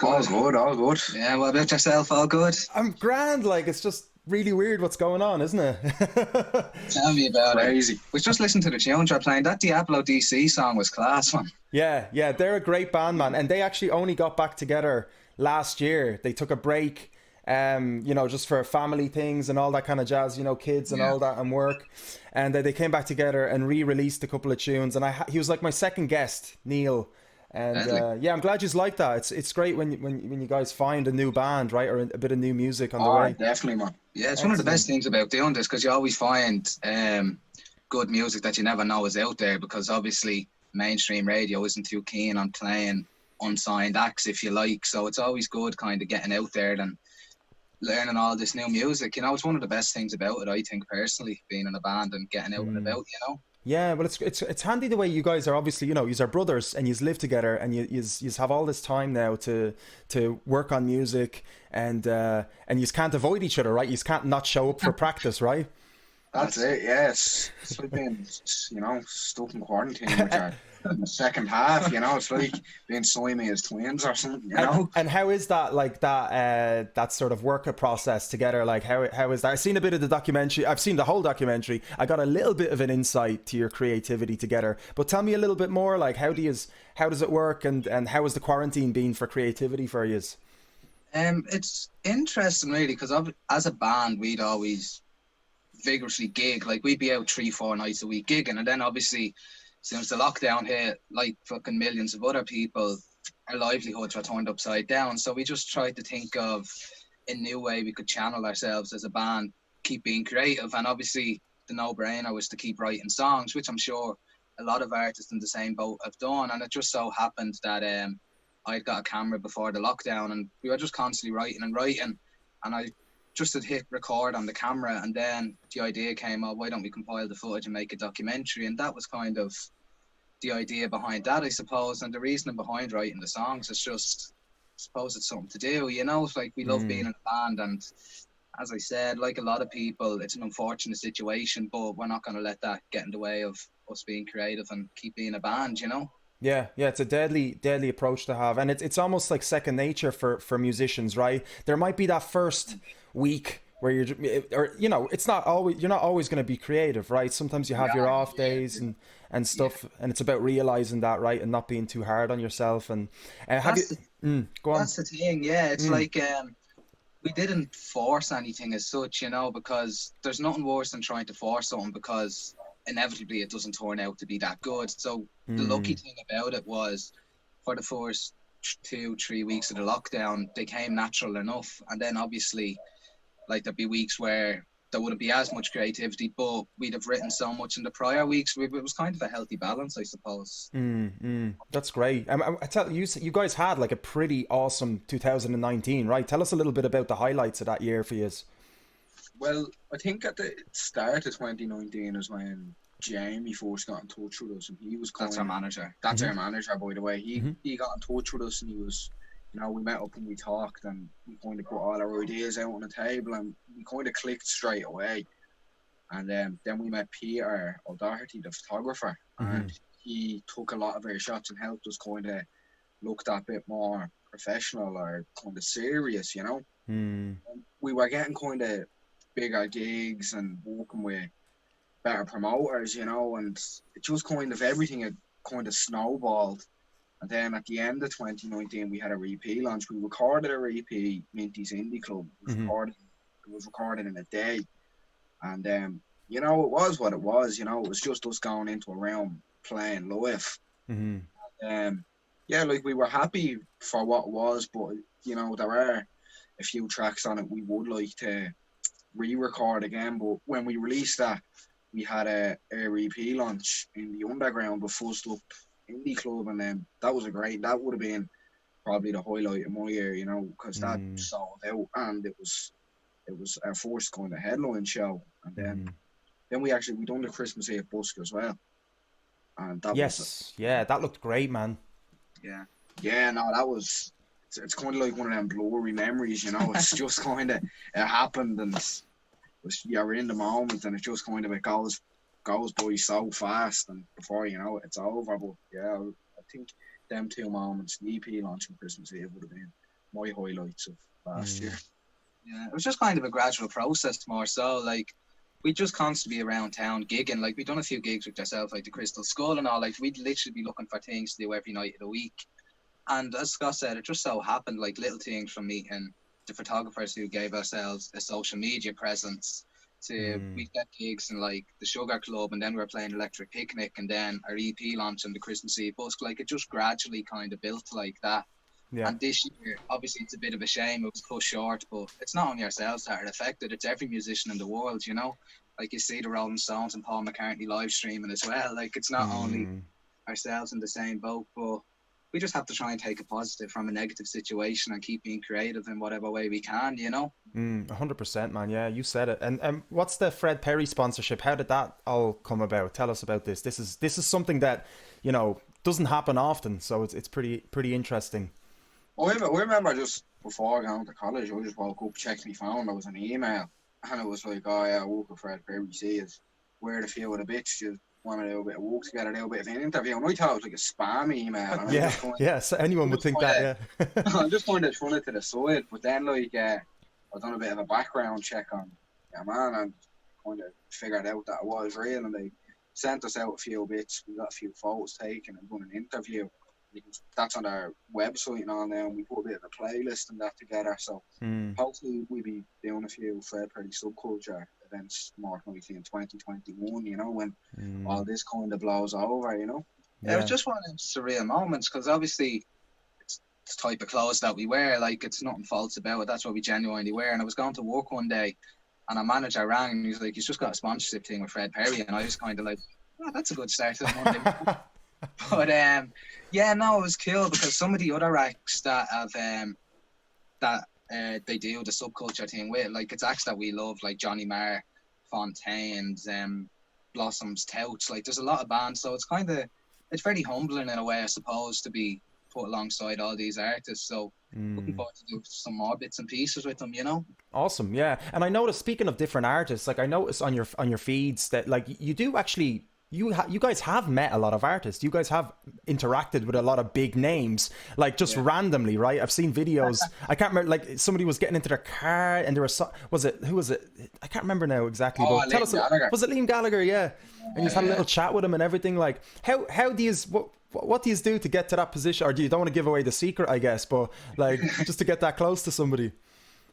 All Good. good, all good. Yeah, what about yourself? All good? I'm grand. Like, it's just really weird what's going on, isn't it? Tell me about it. Crazy. We just listened to the tunes you're playing. That Diablo DC song was class, man. Yeah, they're a great band, man. And they actually only got back together last year. They took a break, just for family things and all that kind of jazz, kids and Yeah, all that and work. And they came back together and re-released a couple of tunes. And he was like my second guest, Neil. And deadly. yeah, I'm glad you like that. It's great when you guys find a new band, right, or a bit of new music on the Oh, way. definitely, man. Yeah, it's one of the best Excellent. things about doing this because you always find good music that you never know is out there because obviously mainstream radio isn't too keen on playing unsigned acts, if you like. So it's always good kind of getting out there and learning all this new music. It's one of the best things about it, I think, personally, being in a band and getting out and Mm. about. Yeah, well, it's handy the way you guys are obviously, you are brothers and you live together and you have all this time now to work on music and you can't avoid each other, right? You can't not show up for practice, right? That's That's it, yeah. It's like being, stuck in quarantine with your second half, It's like being Siamese twins or something. And how is that like that sort of work process together? Like how is that? I've seen a bit of the documentary. I've seen the whole documentary. I got a little bit of an insight to your creativity together. But tell me a little bit more. Like how does it work and how has the quarantine been for creativity for you? It's interesting, really, because as a band, we'd always vigorously gig. Like we'd be out 3-4 nights a week gigging, and then obviously, since the lockdown hit, like fucking millions of other people, our livelihoods were turned upside down. So we just tried to think of a new way we could channel ourselves as a band, keep being creative, and obviously the no-brainer was to keep writing songs, which I'm sure a lot of artists in the same boat have done. And it just so happened that I'd got a camera before the lockdown, and we were just constantly writing and writing, and I just had hit record on the camera, and then the idea came, oh, why don't we compile the footage and make a documentary? And that was kind of the idea behind that, I suppose. And the reasoning behind writing the songs is just, I suppose it's something to do, It's like we love being in a band, and as I said, like a lot of people, it's an unfortunate situation, but we're not going to let that get in the way of us being creative and keep being a band. Yeah, it's a deadly approach to have, and it's almost like second nature for musicians, right? There might be that first week where or it's not always you're not always going to be creative, right? Sometimes you have your Yeah, off yeah, days and yeah. stuff, and it's about realizing that, right, and not being too hard on yourself. And have you? That's the Go on. that's the thing. Yeah, it's Mm, like we didn't force anything as such, because there's nothing worse than trying to force something because inevitably it doesn't turn out to be that good. So the lucky mm. thing about it was for the first 2-3 weeks of the lockdown, they came natural enough. And then obviously, like there'd be weeks where there wouldn't be as much creativity, but we'd have written so much in the prior weeks. It was kind of a healthy balance, I suppose. That's great. I tell you, you guys had like a pretty awesome 2019, right? Tell us a little bit about the highlights of that year for you. Well, I think at the start of 2019 is when Jamie first got in touch with us, and he was That's our manager. that's Hmm. our manager, by the way. He Hmm. he got in touch with us, and he was, we met up and we talked, and we kind of put all our ideas out on the table, and we kind of clicked straight away. And then we met Peter O'Doherty, the photographer, Hmm. and he took a lot of our shots and helped us kind of look that bit more professional or kind of serious. Hmm. We were getting kind of bigger gigs and working with better promoters, and it just kind of everything had kind of snowballed. And then at the end of 2019, we had a EP launch. We recorded a EP, Minty's Indie Club. Hmm. It was recorded in a day, and it was what it was. It was just us going into a room playing live. Hmm. Um, yeah, like we were happy for what it was, but there are a few tracks on it we would like to re-record again. But when we released that, we had a EP launch in the underground with Fuzzed Up Indie Club, and that was that would have been probably the highlight of my year, because that Hmm. sold out, and it was our first kind of headline show. And then Hmm. we done the Christmas Eve busk as well, and that was Yes, yeah, that looked great, man. Yeah. yeah, no, that was. It's kind of like one of them blurry memories. It's just kind of it happened, and you're in the moment, and it just kind of it goes by so fast, and before you know it, it's over. But yeah, I think them two moments, the EP launch and Christmas Eve, would have been my highlights of last year. Yeah, it was just kind of a gradual process more so. Like, we just constantly be around town gigging. Like, we've done a few gigs with yourself, like the Crystal Skull and all. Like, we'd literally be looking for things to do every night of the week. And as Scott said, it just so happened, like, little things from meeting the photographers who gave ourselves a social media presence to we get gigs in like the Sugar Club, and then we were playing Electric Picnic, and then our EP launch on the Christmas Eve Busk. Like, it just gradually kind of built like that. Yeah. And this year, obviously, it's a bit of a shame it was cut short, but it's not only ourselves that are affected, it's every musician in the world, you know? Like, you see the Rolling Stones and Paul McCartney live streaming as well. Like, it's not only ourselves in the same boat, but we just have to try and take a positive from a negative situation and keep being creative in whatever way we can, you know? 100%, man. Yeah, you said it. And what's the Fred Perry sponsorship? How did that all come about? Tell us about this. This is something that, you know, doesn't happen often, so it's pretty interesting. I remember just before going to college, I just woke up, checked my phone, there was an email, and it was like, oh yeah, I work with Fred Perry, see us. We're the few of the bits, just want to do a bit of work together, do a bit of an interview. And I thought it was like a spam email. And yeah, so anyone would think that, yeah. I just wanted to run it to the side, but then like, I've done a bit of a background check on man, and kind of figured out that it was real, and they sent us out a few bits. We got a few photos taken and done an interview. That's on our website and all now, and we put a bit of a playlist and that together. So hopefully we'll be doing a few Fred Perry subculture events more likely in 2021, you know, when all this kind of blows over, you know. Yeah, it was just one of them surreal moments, because obviously it's the type of clothes that we wear, like, it's nothing false about it. That's what we genuinely wear. And I was going to work one day, and our manager rang, and he was like, he's just got a sponsorship thing with Fred Perry. And I was kind of like, oh, that's a good start to the Monday. But yeah, no, it was cool, because some of the other acts that have they do the subculture thing with, like, it's acts that we love, like Johnny Marr, Fontaines, Blossoms, Touts. Like, there's a lot of bands, so it's very humbling in a way, I suppose, to be put alongside all these artists. So looking forward to do some more bits and pieces with them, you know. Awesome, yeah. And I noticed, speaking of different artists, like, I noticed on your feeds that, like, you do actually. You guys have met a lot of artists. You guys have interacted with a lot of big names, like, just randomly, right? I've seen videos. I can't remember, like, somebody was getting into their car and there was who was it? I can't remember now exactly. But tell us, was it Liam Gallagher? Yeah. And you had a little chat with him and everything. Like, how do you what do you do to get to that position? Or do you don't want to give away the secret, I guess, but like just to get that close to somebody?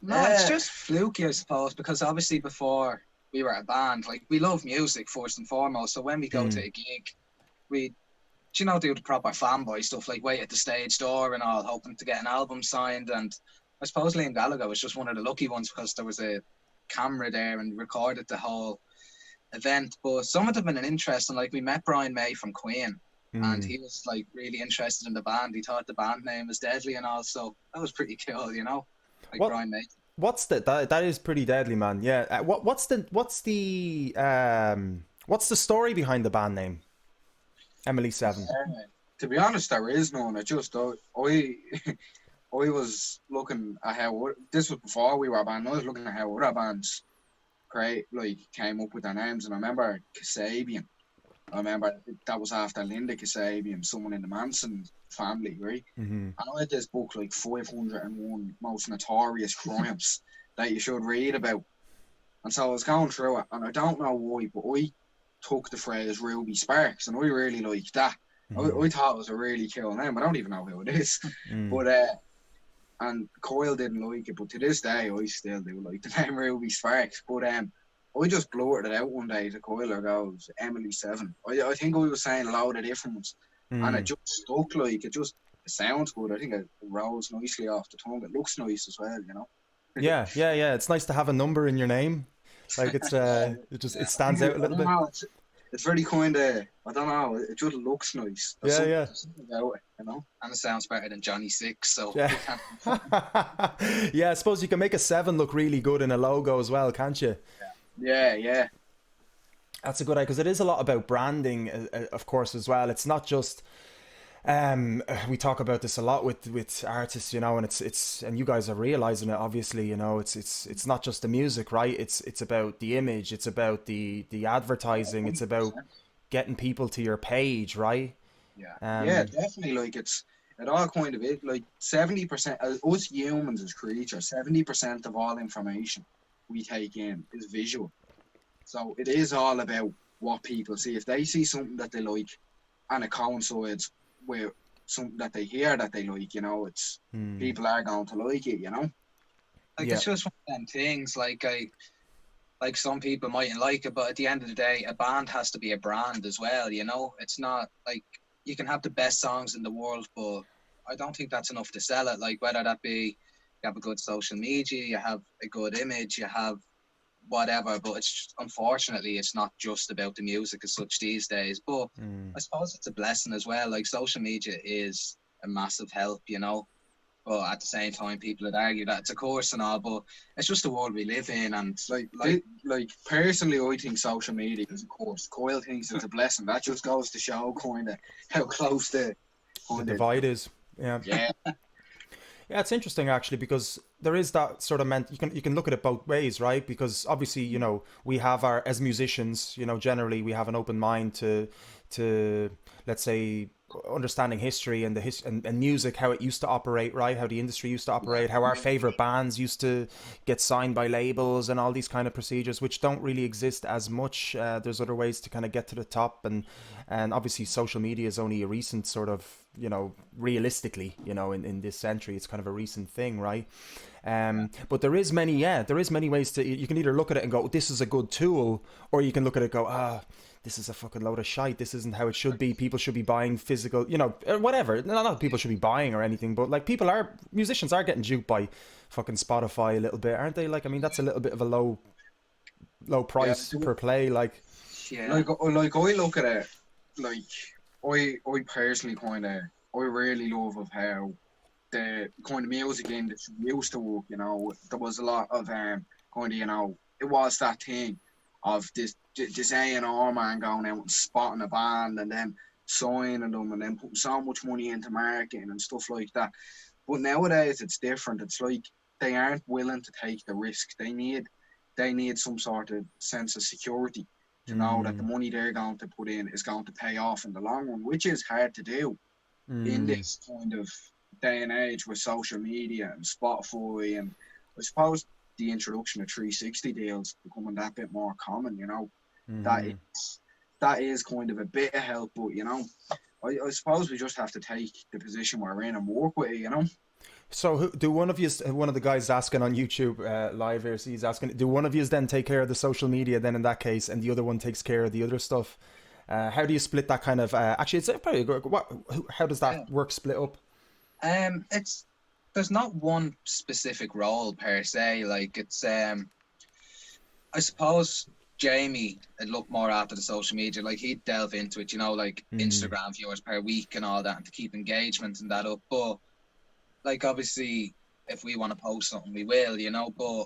No, it's just fluky, I suppose, because obviously before we were a band, like, we love music first and foremost. So when we go to a gig, we, do the proper fanboy stuff, like wait at the stage door and all, hoping to get an album signed. And I suppose Liam Gallagher was just one of the lucky ones, because there was a camera there and recorded the whole event. But some of them have been interesting. Like, we met Brian May from Queen, and he was like really interested in the band. He thought the band name was deadly and all, so that was pretty cool, you know. Like, Brian May. What's that is pretty deadly, man. Yeah. What's the story behind the band name? Emily 7. To be honest, there is none. It just I was looking at how this was before we were a band. I was looking at how other bands came up with their names, and I remember Kasabian. I remember that was after Linda Kasabian, someone in the Manson family, right? And I had this book, like 501 Most Notorious Crimes that you should read about. And so I was going through it, and I don't know why, but I took the phrase Ruby Sparks, and I really liked that. I thought it was a really cool name. I don't even know who it is. But and Kyle didn't like it, but to this day I still do like the name Ruby Sparks. But I just blurted it out one day to Kyle. I goes, Emily 7. I think I was saying a load of different ones, and it just stuck. Like, it sounds good. I think it rolls nicely off the tongue. It looks nice as well, you know. Yeah. It's nice to have a number in your name. Like, it's it stands out a little bit. It's very kind of, I don't know, it just looks nice. There's something about it, you know. And it sounds better than Johnny 6, so yeah. Yeah, I suppose you can make a 7 look really good in a logo as well, can't you? Yeah. That's a good idea, because it is a lot about branding, of course, as well. It's not just we talk about this a lot with artists, you know, and it's and you guys are realizing it, obviously, you know. It's not just the music, right? It's about the image, it's about the advertising, it's about getting people to your page, right? Yeah, definitely. Like, it's It all kind of it like 70% us humans as creatures, 70% of all information we take in is visual. So it is all about what people see. If they see something that they like and it coincides with something that they hear that they like, it's people are going to like it, Like Yeah. it's just one of them things. Like some people mightn't like it, but at the end of the day, a band has to be a brand as well. It's not like you can have the best songs in the world, but I don't think that's enough to sell it. Like whether that be you have a good social media, you have a good image, you have whatever, but unfortunately it's not just about the music as such these days. But I suppose it's a blessing as well. Like social media is a massive help, but at the same time people would argue that it's a course and all, but it's just the world we live in. And like personally, I think social media is a course. Kyle thinks it's a blessing. That just goes to show kind of how close the divide is. Yeah. Yeah, it's interesting actually, because there is that sort of you can look at it both ways, right? Because obviously, we have as musicians, generally we have an open mind to let's say understanding history and and music, how it used to operate, right? How the industry used to operate, how our favorite bands used to get signed by labels and all these kind of procedures, which don't really exist as much. There's other ways to kind of get to the top, and obviously social media is only a recent sort of, realistically, in this century, it's kind of a recent thing, right? But there is many ways to, you can either look at it and go, this is a good tool, or you can look at it and go, this is a fucking load of shite. This isn't how it should be. People should be buying physical, whatever. Not that people should be buying or anything, but like musicians are getting duped by fucking Spotify a little bit, aren't they? Like, I mean, that's a little bit of a low price per play. Like, like I look at it, like I personally I really love of how the kind of music industry used to work. There was a lot of it was that thing of this A&R man going out and spotting a band and then signing them and then putting so much money into marketing and stuff like that. But nowadays it's different. It's like they aren't willing to take the risk. They need some sort of sense of security to know that the money they're going to put in is going to pay off in the long run, which is hard to do in this kind of day and age with social media and Spotify, and I suppose the introduction of 360 deals becoming that bit more common. That is kind of a bit of help, but I suppose we just have to take the position we're in and work with it. So do one of the guys asking on YouTube live here, so he's asking, do one of you then take care of the social media then in that case, and the other one takes care of the other stuff? How do you split that kind of, actually it's probably good. How does that work split up? There's not one specific role per se. Like it's I suppose Jamie would look more after the social media. Like he'd delve into it, like Instagram viewers per week and all that, and to keep engagement and that up. But like obviously if we want to post something we will, but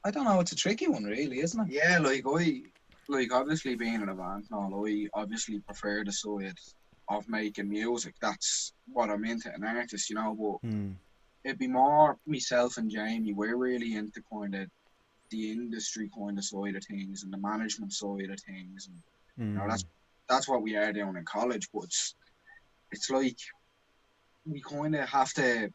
I don't know, it's a tricky one really, isn't it? Yeah, like obviously being in a band and all, I obviously prefer the side of making music. That's what I'm into, an artist, but it'd be more myself and Jamie. We're really into kind of the industry kind of side of things and the management side of things, and that's what we are doing in college. But it's like we kind of have to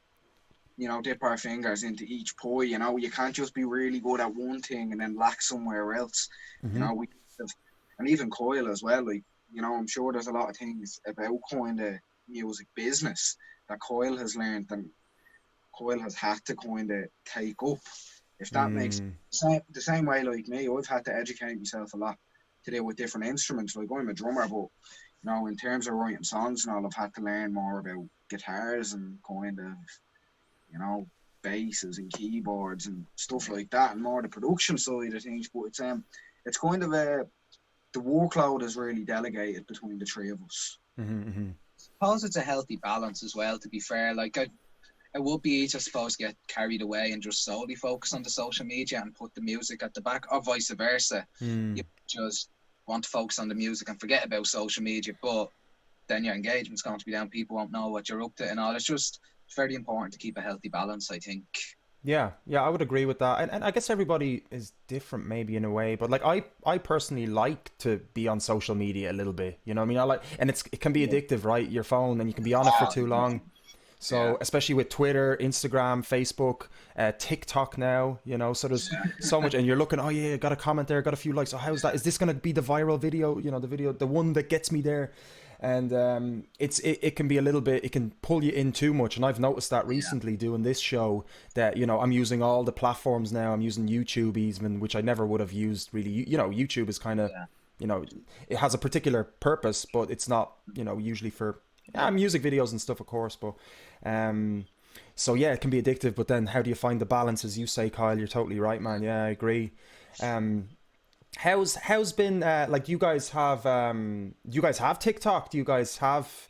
dip our fingers into each pie. You can't just be really good at one thing and then lack somewhere else. We have, and even Kyle as well, like I'm sure there's a lot of things about kind of music business that Kyle has learned and Kyle has had to kind of take up, if that makes the same way. Like me, I've had to educate myself a lot to deal with different instruments. Like I'm a drummer, but in terms of writing songs and all, I've had to learn more about guitars and kind of basses and keyboards and stuff like that, and more the production side of things. But it's kind of the workload is really delegated between the three of us. I suppose it's a healthy balance as well, to be fair. Like it would be easy, I suppose, to get carried away and just solely focus on the social media and put the music at the back, or vice versa. You just want to focus on the music and forget about social media, but then your engagement's going to be down, people won't know what you're up to and all. It's very important to keep a healthy balance, I think. Yeah, I would agree with that. And I guess everybody is different maybe in a way, but like I personally like to be on social media a little bit, I mean? And it can be addictive, right? Your phone, and you can be on it for too long. So especially with Twitter, Instagram, Facebook, TikTok now, you know, so there's so much, and you're looking, oh yeah, got a comment there, got a few likes. So how's that? Is this going to be the viral video? You know, the one that gets me there. And it can be a little bit, it can pull you in too much. And I've noticed that recently doing this show, that, you know, I'm using all the platforms now. I'm using YouTube even, which I never would have used really. You know, YouTube is kind of, you know, it has a particular purpose, but it's not, you know, usually for music videos and stuff, of course. But so yeah, it can be addictive. But then how do you find the balance? As you say, Kyle, you're totally right, man. Yeah, I agree. How's been like, you guys have TikTok? Do you guys have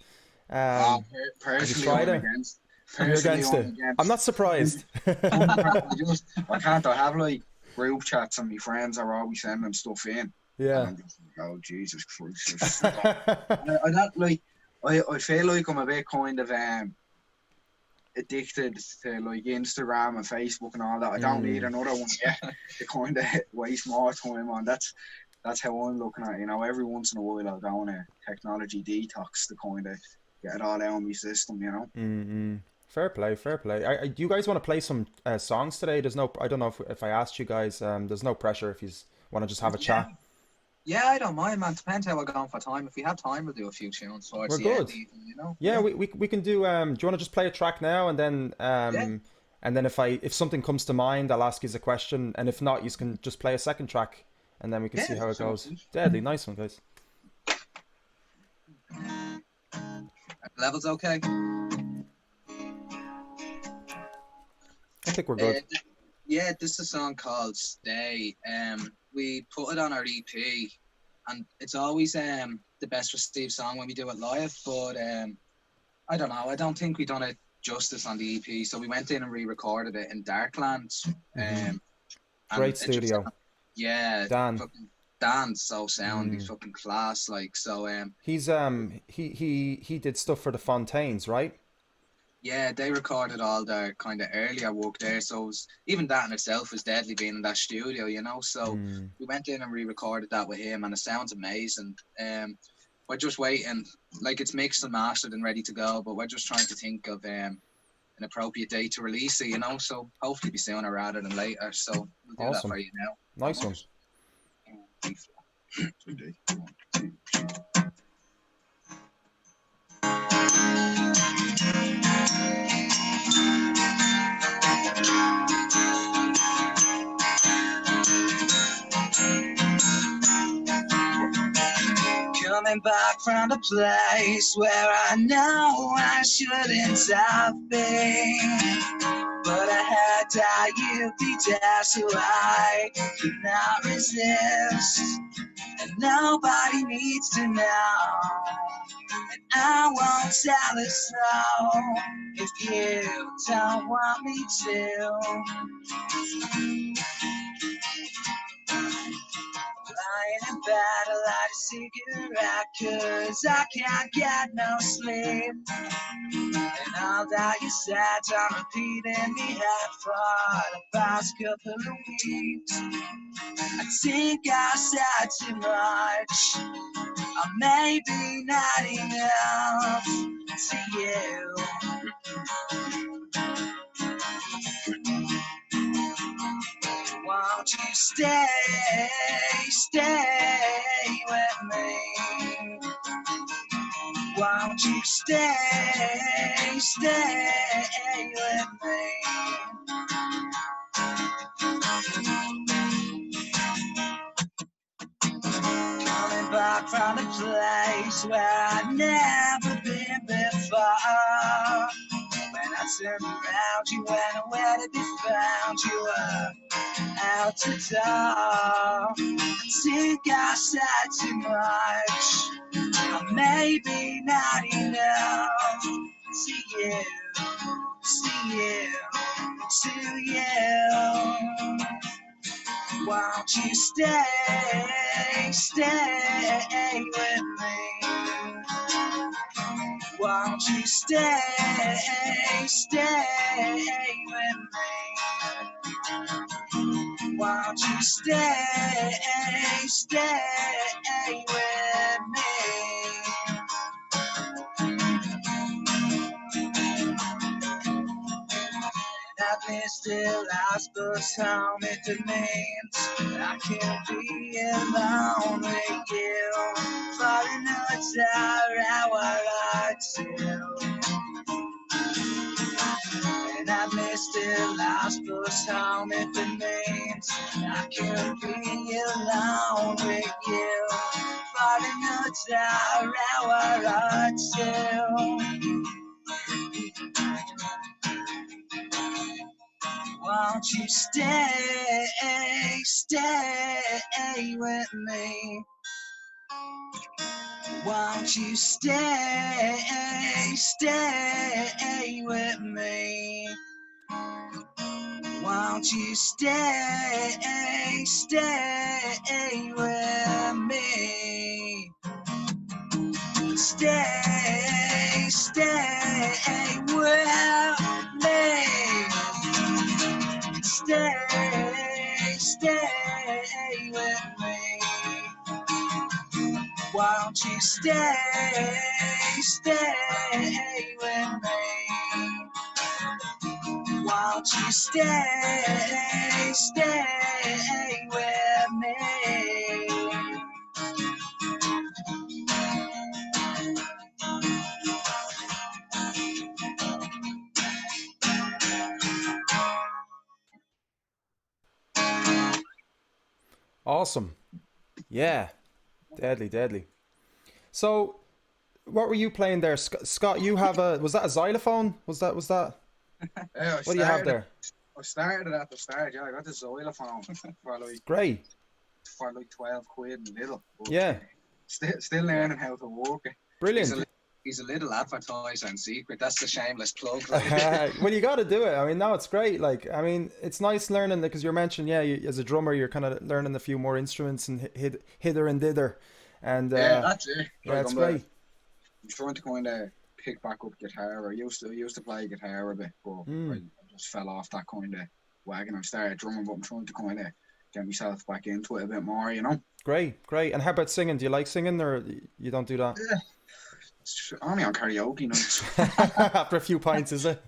personally, tried I'm it? against. You're against it. I'm not surprised. I can't. I have like group chats and my friends are always sending stuff in. Yeah. And I'm just like, oh Jesus Christ! I don't like. I feel like I'm a bit kind of addicted to like Instagram and Facebook and all that. I don't need another one yet to kind of waste more time on. That's how I'm looking at it. You know, every once in a while I'll go on a technology detox to kind of get it all out of my system. You know. Mm-hmm. Fair play, fair play. Do you guys want to play some songs today? There's no, I don't know if I asked you guys. There's no pressure if you want to just have a chat. Yeah, I don't mind, man. Depends how we're going for time. If we have time, we'll do a few tunes towards We're the good. end, even, you know. Yeah, we can do. Do you want to just play a track now, and then and then if something comes to mind, I'll ask you a question, and if not, you can just play a second track, and then we can see how it goes. Deadly, nice one, guys. Levels okay? I think we're good. Yeah, this is a song called "Stay." We put it on our EP, and it's always the best received song when we do it live. But I don't know. I don't think we done it justice on the EP, so we went in and re-recorded it in Darklands. Great studio. Dan. Dan's so sound. He's fucking class. Like, so. He's he did stuff for the Fontaines, right? Yeah, they recorded all their kind of earlier work there, so it was, even that in itself was deadly being in that studio, you know. So we went in and re-recorded that with him, and it sounds amazing. We're just waiting, like, it's mixed and mastered and ready to go, but we're just trying to think of an appropriate date to release it, you know. So hopefully be sooner rather than later. So we'll do that for you now. Nice one. Coming back from the place where I know I shouldn't have been, but I had that you'd be there, so I could not resist, and nobody needs to know, and I won't tell it so if you don't want me to. Lying in bed, I light a cigarette, 'cause I can't get no sleep, and all that you said I'm repeating me head for the past couple of weeks. I think I said too much, or maybe not enough to you. Won't you stay with me? Won't you stay with me? Coming back from a place where I've never been before. When I turned around, you went away to be found. You were out the door. I think I said too much, or maybe not enough to you, to you. Won't you stay with me? Won't you stay with me? Won't you stay with me? miss the last bus home, it means I can't be alone with you. For the nights are our too. And I missed the last bus home, if it means I can't be alone with you. For the nights are our too. Won't you stay with me? Won't you stay with me? Won't you stay with me? Stay with me. Stay with me. Won't you stay with me? Won't you stay with me? Awesome. Yeah. Deadly, deadly. So, what were you playing there, Scott? You have a, was that a xylophone? Was that? Yeah, What do you have there? I started at the start. Yeah, I got the xylophone Great. for like 12 quid and little. But, Yeah. Still learning how to work it. Brilliant. He's a little advertiser in secret. That's the shameless plug. Like. Well, you got to do it. I mean, no, it's great. Like, I mean, it's nice learning because you're mentioned, yeah, you, as a drummer, you're kind of learning a few more instruments and hither and thither. And Yeah, that's it. yeah, Like, it's great. I'm trying to kind of pick back up guitar. I used to play guitar a bit, but I just fell off that kind of wagon and started drumming. But I'm trying to kind of get myself back into it a bit more, you know. Great, great. And how about singing? Do you like singing, or you don't do that? Yeah. It's only on karaoke nights. After a few pints, is it?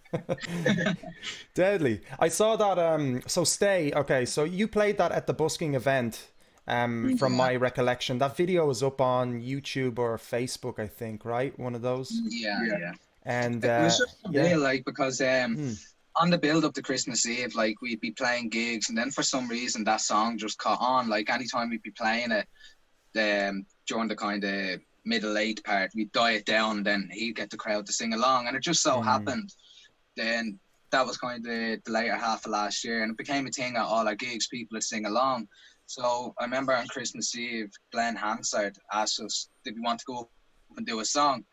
Deadly. I saw that. So stay. Okay, so you played that at the Busking event. From my recollection, that video is up on YouTube or Facebook, I think, right? One of those. Yeah. And it was just real, like, because on the build up to Christmas Eve, like, we'd be playing gigs, and then for some reason that song just caught on. Like, anytime we'd be playing it, during the kind of middle late part, we'd die it down, and then he'd get the crowd to sing along. And it just so happened then that was kind of the later half of last year, and it became a thing at all our gigs, people would sing along. So I remember on Christmas Eve, Glenn Hansard asked us, did we want to go up and do a song?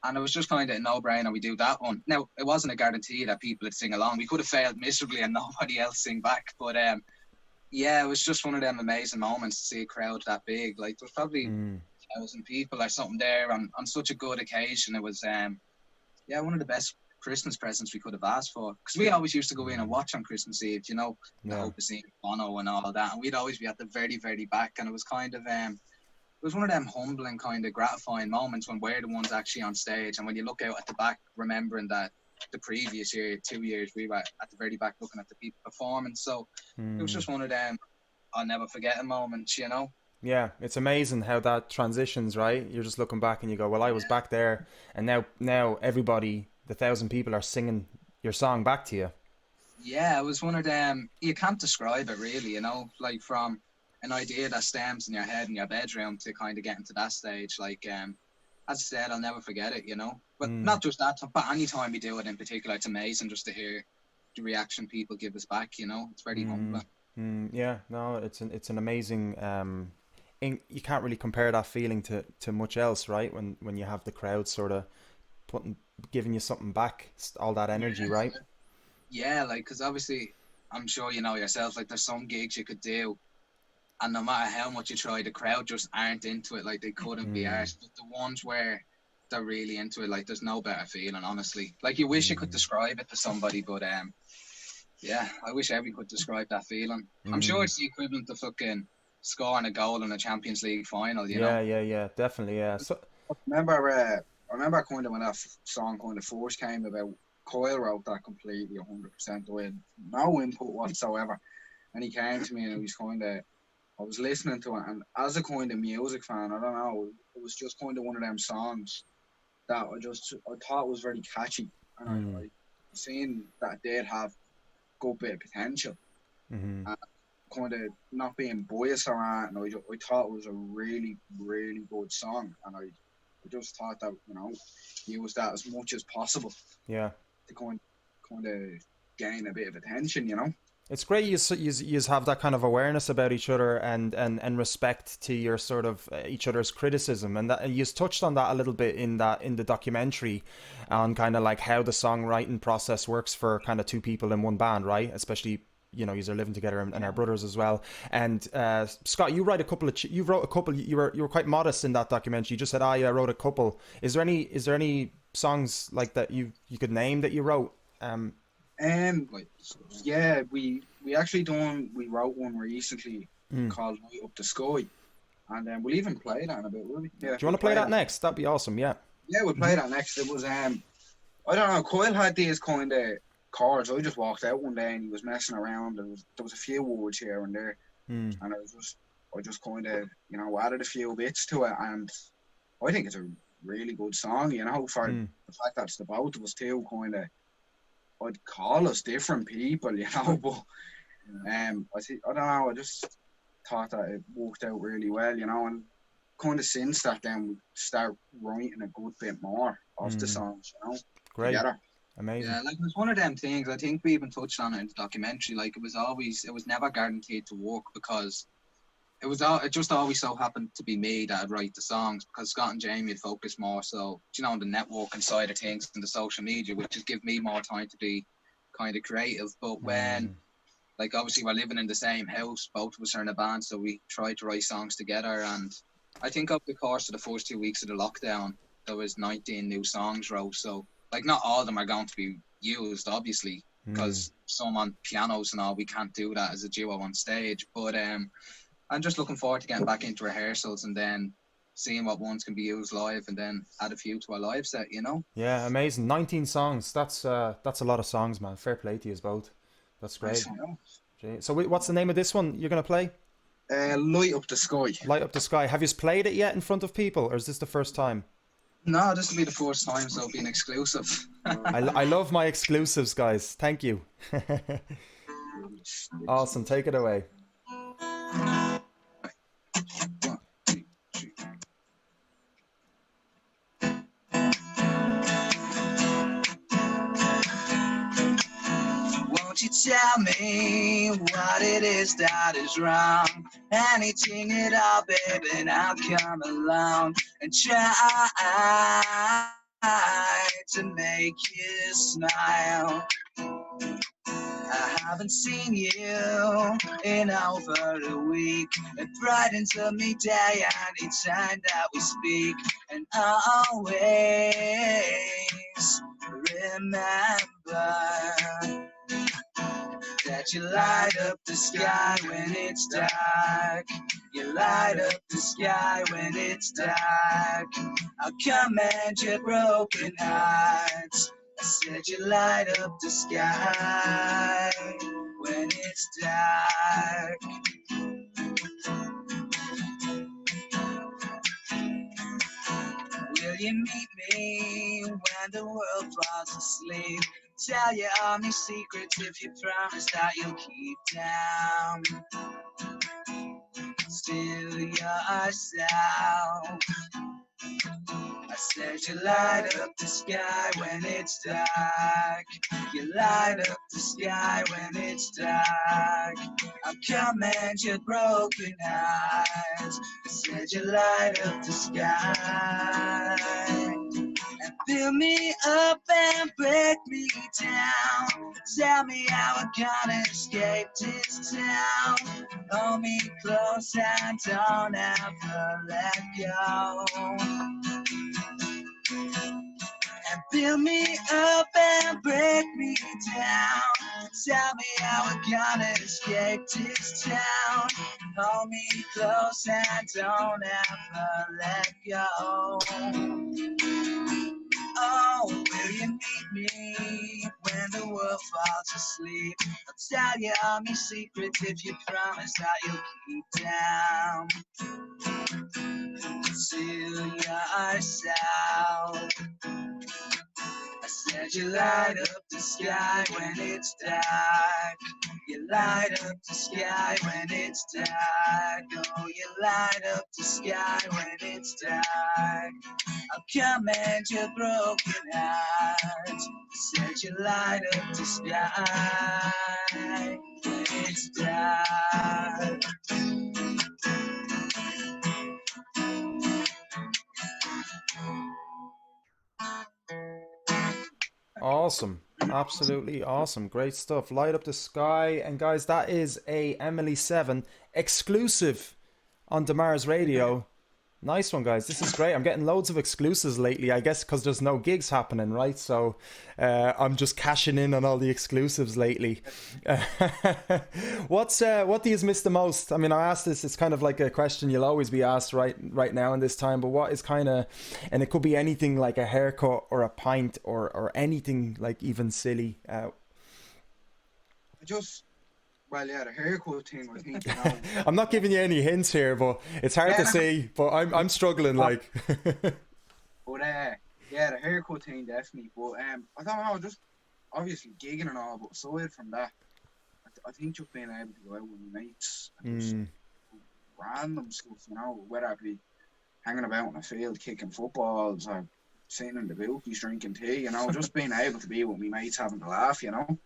And it was just kind of a no-brainer, we do that one. Now, it wasn't a guarantee that people would sing along. We could have failed miserably and nobody else sing back. But yeah, it was just one of them amazing moments to see a crowd that big. Like, there was probably 1,000 people or something there on such a good occasion. It was, yeah, one of the best Christmas presents we could have asked for, because we always used to go in and watch on Christmas Eve, you know, the hope of seeing Bono and all that, and we'd always be at the very, very back, and it was kind of it was one of them humbling, kind of gratifying moments when we're the ones actually on stage, and when you look out at the back, remembering that the previous year, 2 years, we were at the very back looking at the people performing. So it was just one of them I'll never forget moments, you know. Yeah, it's amazing how that transitions, right? You're just looking back and you go, well, I was back there, and now everybody, the 1,000 people, are singing your song back to you. Yeah, it was one of them, you can't describe it really, you know, like from an idea that stems in your head in your bedroom to kind of getting to that stage. Like, as I said, I'll never forget it, you know. But not just that, but any time we do it in particular, it's amazing just to hear the reaction people give us back, you know. It's very humbling. Yeah, no, it's an amazing... you can't really compare that feeling to much else, right? When you have the crowd sort of giving you something back, all that energy, right? Yeah, like, because obviously, I'm sure you know yourself, like, there's some gigs you could do, and no matter how much you try, the crowd just aren't into it, like, they couldn't be arsed. But the ones where they're really into it, like, there's no better feeling, honestly. Like, you wish you could describe it to somebody, but yeah, I wish everyone could describe that feeling. I'm sure it's the equivalent of fucking scoring a goal in a Champions League final, you know? Yeah, definitely, yeah. So, I remember kind of when that song kind of first came about, Kyle wrote that completely 100%. I had no input whatsoever. And he came to me and he was kind of, I was listening to it, and as a kind of music fan, I don't know, it was just kind of one of them songs that I thought was very catchy. And I seen that they'd have good bit of potential. Mm-hmm. And kind of not being biased or anything, I thought it was a really, really good song. And I just thought that, use that as much as possible. Yeah. To kind of gain a bit of attention. It's great you have that kind of awareness about each other and respect to your sort of each other's criticism, and that you touched on that a little bit in the documentary on kind of like how the songwriting process works for kind of two people in one band, right? Especially you're living together and are brothers as well. And Scott, you wrote a couple. You were quite modest in that documentary. You just said, I wrote a couple. Is there any songs like that you could name that you wrote? Yeah, we wrote one recently called Light Up the Sky, and we'll even play that in a bit, will we? Yeah. Do you want to play that next? That'd be awesome. Yeah. Yeah, we'll play that next. It was I don't know. Kyle had these kind of chords. I just walked out one day and he was messing around. There was a few words here and there, and I just kind of added a few bits to it, and I think it's a really good song. For the fact that it's the both of us too, kind of. I'd call us different people, but I don't know. I just thought that it worked out really well, and kind of since that, then we start writing a good bit more of the songs, Great, together. Amazing. Yeah, like it was one of them things. I think we even touched on it in the documentary. Like it was never guaranteed to work because it just always so happened to be me that I'd write the songs, because Scott and Jamie had focused more so, on the networking side of things and the social media, which just give me more time to be kind of creative. But when, like, obviously we're living in the same house, both of us are in a band, so we tried to write songs together. And I think over the course of the first 2 weeks of the lockdown, there was 19 new songs wrote. So, like, not all of them are going to be used, obviously, because some on pianos and all, we can't do that as a duo on stage. But I'm just looking forward to getting back into rehearsals and then seeing what ones can be used live and then add a few to our live set, Yeah, amazing. 19 songs. That's a lot of songs, man. Fair play to you both. That's great. So what's the name of this one you're going to play? Light Up the Sky. Light Up the Sky. Have you played it yet in front of people, or is this the first time? No, this will be the first time, so it'll be an exclusive. I love my exclusives, guys. Thank you. Awesome. Take it away. Won't you tell me what it is that is wrong? Anything at all, baby, and I'll come along and try to make you smile. I haven't seen you in over a week. It brightens up me day anytime that we speak. And always remember that you light up the sky when it's dark. You light up the sky when it's dark. I'll command your broken hearts. I said you light up the sky when it's dark. Will you meet me when the world falls asleep? Tell you all my secrets if you promise that you'll keep down. Still yourself. I said you light up the sky when it's dark. You light up the sky when it's dark. I'll command your broken eyes. I said you light up the sky. And fill me up and break me down. Tell me how I'm gonna escape this town. Hold me close and don't ever let go. And fill me up and break me down. Tell me how I'm gonna escape this town. Hold me close and don't ever let go. Oh, will you meet me fall asleep. I'll tell you all my secrets if you promise that you'll keep down to yourself. I said you light up the sky when it's dark. You light up the sky when it's dark. Oh, you light up the sky when it's dark. I'll come and your broken heart. I said you light up the sky when it's dark. Awesome. Absolutely awesome. Great stuff. Light up the sky. And guys, that is a Emily 7 exclusive on deMars Radio. Nice one, guys. This is great. I'm getting loads of exclusives lately, I guess, because there's no gigs happening, right? So I'm just cashing in on all the exclusives lately. What do you miss the most? I mean, I asked this. It's kind of like a question you'll always be asked right now in this time. But what is kind of, and it could be anything like a haircut or a pint or anything like even silly. Well, yeah, the haircut thing, I think, you know. I'm not giving you any hints here, but it's hard to see. But I'm struggling, like. But yeah, the haircut thing definitely. But I don't know, just obviously gigging and all. But aside from that, I think just being able to go out with my mates and just random stuff, you know, whether it be hanging about in a field kicking footballs or sitting in the bookies drinking tea, you know, just being able to be with my mates having a laugh, you know.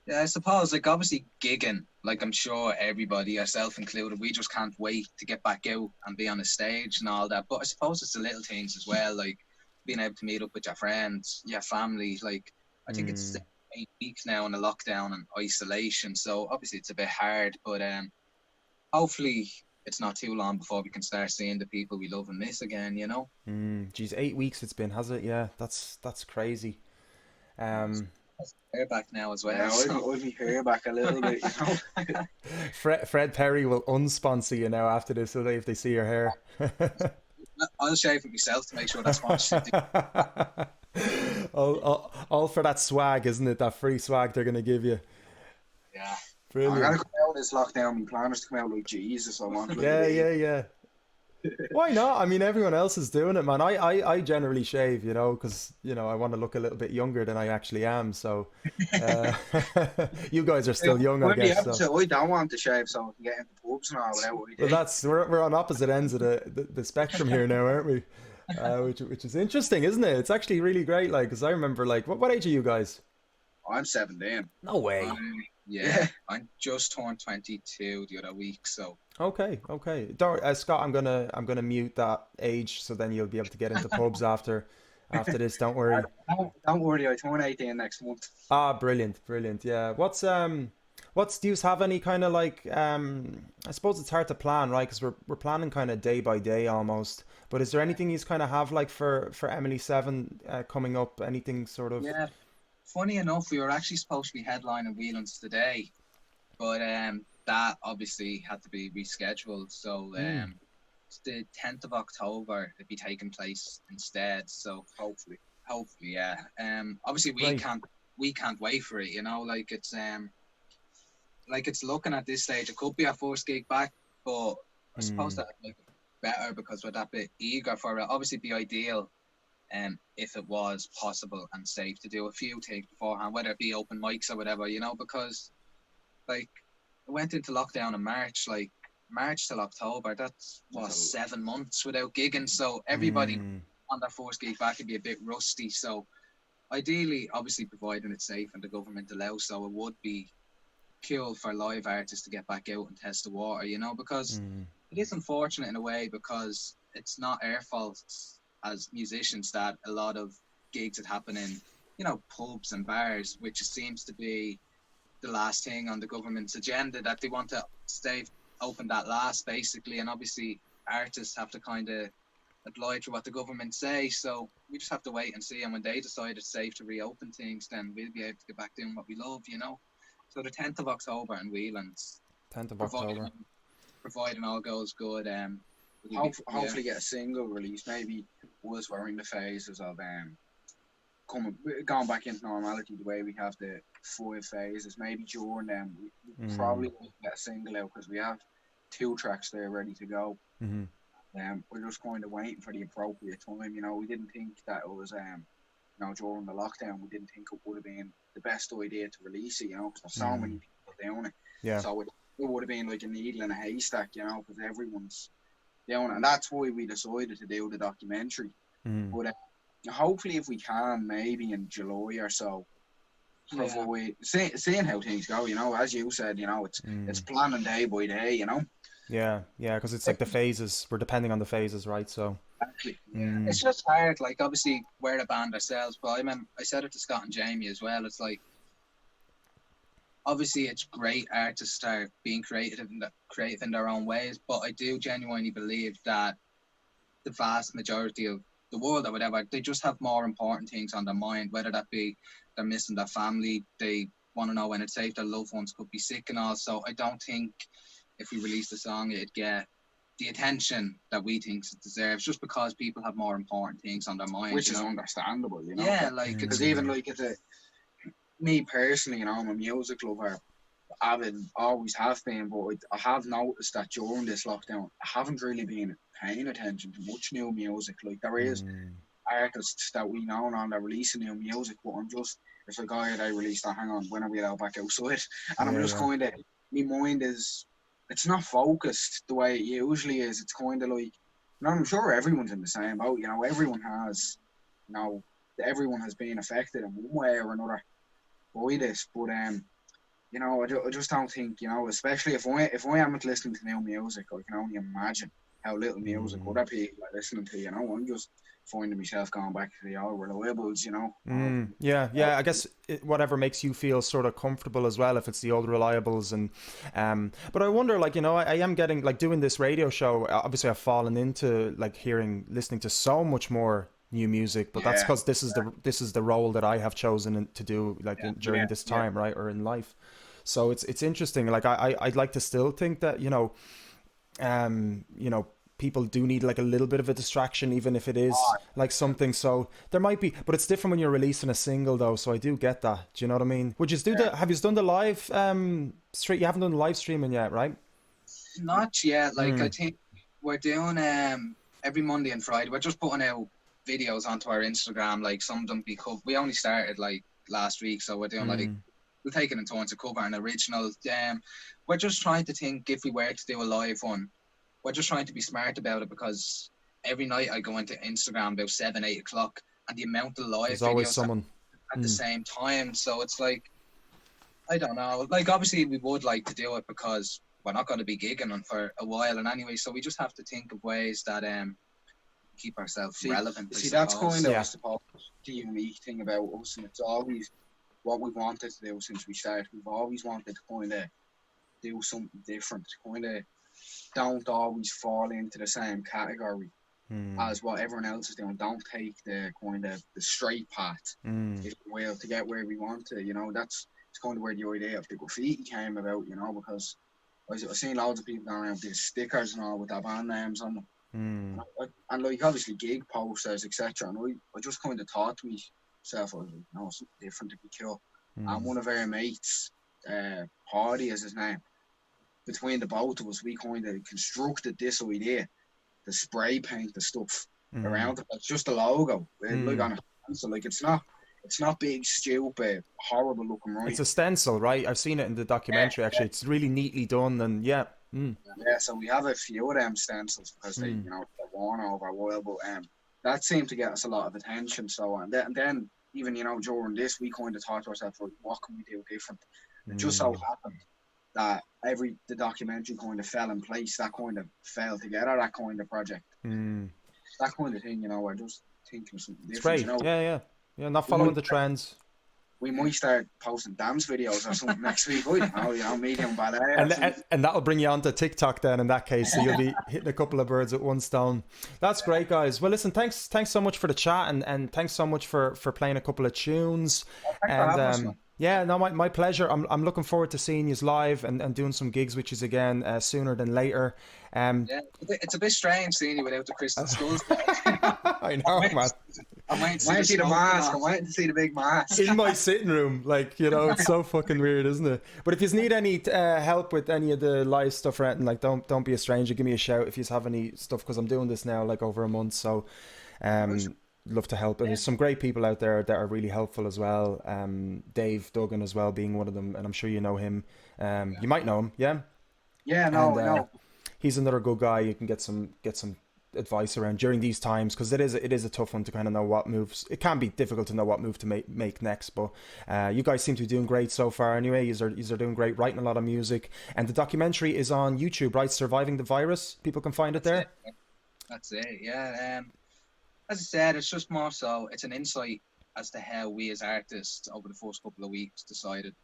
Yeah, I suppose, like, obviously gigging, like, I'm sure everybody, yourself included, we just can't wait to get back out and be on the stage and all that. But I suppose it's the little things as well, like being able to meet up with your friends, your family. Like, I think it's 8 weeks now in the lockdown and isolation, so obviously it's a bit hard, but hopefully it's not too long before we can start seeing the people we love and miss again, you know? Geez, 8 weeks it's been, has it? Yeah, that's crazy. Hair back now as well. Yeah, I'll be hair back a little bit, you know. Fred Perry will unsponsor you now after this, will they, if they see your hair? I'll shave it myself to make sure that's sponsored. all for that swag, isn't it? That free swag they're going to give you. Yeah. Brilliant. I gotta come out of this lockdown. My plan is to come out like Jesus. I want. Yeah. Why not? I mean, everyone else is doing it, man. I generally shave, you know, because, you know, I want to look a little bit younger than I actually am. So you guys are still young, I guess. So. I don't want to shave so I can get into pubs and all without what we do. Well, we're on opposite ends of the spectrum here now, aren't we? Which is interesting, isn't it? It's actually really great, like, because I remember, like, what age are you guys? I'm 17. No way. Yeah, I just turned 22 the other week, so. Okay. Don't, Scott, I'm gonna mute that age, so then you'll be able to get into pubs after this. Don't worry. Don't worry. I turn 18 next month. Ah, brilliant. Yeah. What's do you have any kind of like I suppose it's hard to plan, right? Because we're planning kind of day by day almost. But is there anything you kind of have like for Emily 7 coming up? Anything sort of? Yeah. Funny enough, we were actually supposed to be headlining Whelan's today, but that obviously had to be rescheduled. So it's the 10th of October it'd be taking place instead. So hopefully, yeah. Obviously we can't wait for it. You know, like it's looking at this stage, it could be our first gig back, but I suppose that like better because we're that bit eager for it. Obviously, it'd be ideal. If it was possible and safe to do a few things beforehand, whether it be open mics or whatever, you know, because like I went into lockdown in March, like March till October, that's 7 months without gigging. So everybody on their first gig back would be a bit rusty. So ideally, obviously providing it's safe and the government allows, so it would be cool for live artists to get back out and test the water, you know, because it is unfortunate in a way because it's not our fault as musicians that a lot of gigs that happen in, you know, pubs and bars, which seems to be the last thing on the government's agenda, that they want to stay open that last basically, and obviously artists have to kind of oblige to what the government say, so we just have to wait and see, and when they decide it's safe to reopen things, then we'll be able to get back doing what we love, you know. So the 10th of October in Whelan's, 10th of October, providing all goes good, hopefully get a single release. Maybe we're in the phases of going back into normality the way we have the 5 phases. Maybe during them, we probably won't get a single out because we have 2 tracks there ready to go. Mm-hmm. We're just kind of waiting for the appropriate time. You know, we didn't think that it was, you know, during the lockdown, we didn't think it would have been the best idea to release it, you know, because there's so many people doing it. Yeah. So it would have been like a needle in a haystack, you know, because everyone's doing it. And that's why we decided to do the documentary. But hopefully if we can, maybe in July or so, seeing how things go, you know, as you said, you know, it's planning day by day, you know. Yeah, because it's like the phases. We're depending on the phases, right? So exactly. It's just hard. Like, obviously, we're a band ourselves, but I said it to Scott and Jamie as well. It's like, obviously, it's great artists start being creative in their own ways, but I do genuinely believe that the vast majority of the world or whatever, they just have more important things on their mind, whether that be they're missing their family, they want to know when it's safe, their loved ones could be sick and all. So I don't think if we released a song, it'd get the attention that we think it deserves, just because people have more important things on their mind. Which is understandable, you know. Yeah, like, because even like me personally, you know, I'm a music lover. Always have been, but I have noticed that during this lockdown, I haven't really been paying attention to much new music. Like, there is artists that we know now that are releasing new music, but I'm just, if a guy that I released that, hang on, when are we allowed back outside? And I'm just kind of, my mind is, it's not focused the way it usually is. It's kind of like, you know, I'm sure everyone's in the same boat, you know, everyone has been affected in one way or another by this, but you know, I just don't think, you know, especially if I haven't listening to new music, I can only imagine how little music other people are listening to, you know. I'm just finding myself going back to the old reliables, you know. Yeah, I guess whatever makes you feel sort of comfortable as well, if it's the old reliables. And but I wonder, like, you know, I am getting, like, doing this radio show, obviously I've fallen into like listening to so much more new music, but that's because this is the role that I have chosen to do, like, during this time, right, or in life. So it's interesting. Like, I'd like to still think that, you know, people do need like a little bit of a distraction, even if it is like something. So there might be, but it's different when you're releasing a single though. So I do get that. Do you know what I mean? Would you have you done the live stream? You haven't done the live streaming yet, right? Not yet. Like, I think we're doing every Monday and Friday. We're just putting out videos onto our Instagram. Like, some of them we only started like last week, so we're doing like, we'll take it in turns to cover an original. We're just trying to think, if we were to do a live one, we're just trying to be smart about it, because every night I go into Instagram about 7-8 o'clock, and the amount of live videos at the same time. So it's like, I don't know. Like, obviously we would like to do it because we're not going to be gigging on for a while, and anyway, so we just have to think of ways that keep ourselves relevant. That's kind of, I suppose, the unique thing about us, and it's always what we've wanted to do since we started. We've always wanted to kind of do something different, kind of don't always fall into the same category as what everyone else is doing. Don't take the kind of the straight path, if you will, to get where we want to. You know, it's kind of where the idea of the graffiti came about, you know, because I've seen loads of people going around with these stickers and all with their band names on them. And like, obviously gig posters, etc. And I just kind of thought to myself, I was like, no, something different to be cool. And one of our mates, Hardy is his name, between the both of us, we kind of constructed this idea to spray paint the stuff around it. It's just a logo, like on a stencil. Like, it's not big, stupid, horrible looking, right? It's a stencil, right? I've seen it in the documentary. Actually, it's really neatly done, and yeah, so we have a few of them stencils because they, you know, they're worn over a while, but that seemed to get us a lot of attention. So and then even, you know, during this, we kind of thought to ourselves, like, what can we do different? It just so happened that the documentary kind of fell in place, that kind of fell together, that kind of project, that kind of thing, you know. We're just thinking of something different. It's great. You know? Yeah, not following the trends. We might start posting dance videos or something next week. You know, medium ballet. And that'll bring you onto TikTok then, in that case. So you'll be hitting a couple of birds with one stone. That's great, guys. Well, listen, thanks so much for the chat, and thanks so much for playing a couple of tunes. Yeah, no, my pleasure. I'm looking forward to seeing you live and doing some gigs with you again sooner than later. Um, Yeah, it's a bit strange seeing you without the crystal skulls. I I'm know, waiting, man. I'm waiting I'm waiting to see the smoke and mask. all. I'm waiting to see the big mask. In my sitting room, like, you know, it's so fucking weird, isn't it? But if you need any help with any of the live stuff or anything, like, don't be a stranger. Give me a shout if you have any stuff, because I'm doing this now like over a month, so love to help. And there's some great people out there that are really helpful as well. Dave Duggan as well being one of them, and I'm sure you know him. You might know him, yeah. Yeah, And no, no. he's another good guy. You can get some advice around during these times, because it is a tough one to kind of know what moves. It can be difficult to know what move to make next, but you guys seem to be doing great so far. Anyway, you are doing great, writing a lot of music, and the documentary is on YouTube, right? Surviving the Virus. People can find it there. That's it. Yeah. As I said, it's just more so it's an insight as to how we as artists over the first couple of weeks decided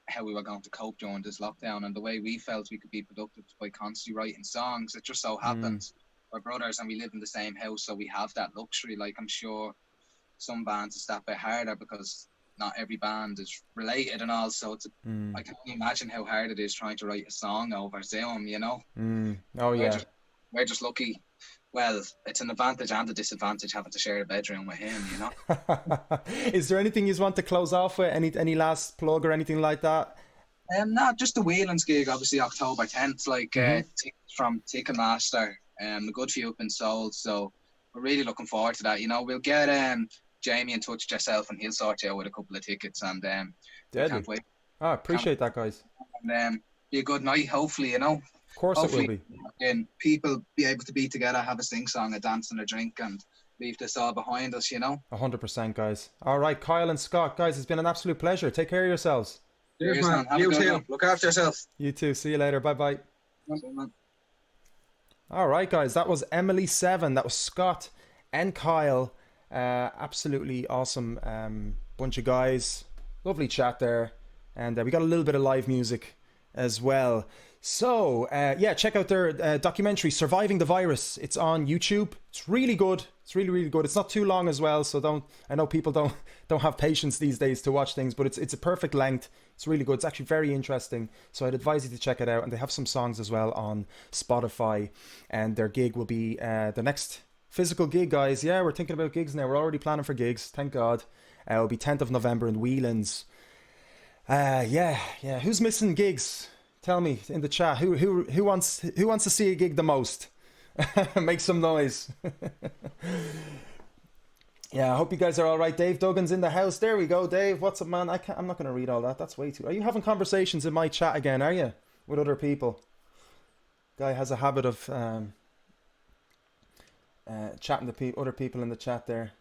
how we were going to cope during this lockdown, and the way we felt we could be productive by constantly writing songs. It just so happens we're brothers and we live in the same house, so we have that luxury. Like, I'm sure some bands it's that bit harder because not every band is related and all, so I can only imagine how hard it is trying to write a song over Zoom, you know. Oh yeah. We're just lucky. Well, it's an advantage and a disadvantage having to share a bedroom with him, you know. Is there anything you want to close off with? Any last plug or anything like that? No, just the Whelan's gig, obviously October 10th, like tickets from Ticketmaster. A good few have been sold, so we're really looking forward to that. You know, we'll get Jamie in touch with yourself, and he'll sort you out with a couple of tickets, and can't wait. I appreciate that, guys. And be a good night, hopefully, you know. Of course Hopefully, it will be. And people be able to be together, have a sing-song, a dance and a drink, and leave this all behind us, you know. 100%, guys. All right, Kyle and Scott, guys, it's been an absolute pleasure. Take care of yourselves. Cheers, man. You too. Look after yourself. You too. See you later. Bye-bye. Okay, man. All right, guys, that was Emily Seven. That was Scott and Kyle. Absolutely awesome bunch of guys. Lovely chat there. And we got a little bit of live music as well. So, yeah, check out their documentary, Surviving the Virus. It's on YouTube. It's really good. It's really, really good. It's not too long as well, so I know people don't have patience these days to watch things, but it's a perfect length. It's really good. It's actually very interesting. So I'd advise you to check it out. And they have some songs as well on Spotify. And their gig will be the next physical gig, guys. Yeah, we're thinking about gigs now. We're already planning for gigs. Thank God. It'll be 10th of November in Whelan's. Yeah. Who's missing gigs? Tell me in the chat. Who wants to see a gig the most? Make some noise. Yeah, I hope you guys are all right. Dave Duggan's in the house. There we go, Dave. What's up, man? I'm not going to read all that. That's way too... Are you having conversations in my chat again, are you? With other people? Guy has a habit of chatting to other people in the chat there.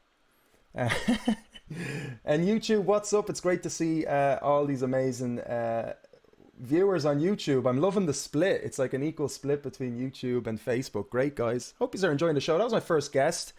And YouTube, what's up? It's great to see all these amazing viewers on YouTube. I'm loving the split. It's like an equal split between YouTube and Facebook. Great, guys. Hope you are enjoying the show. That was my first guest.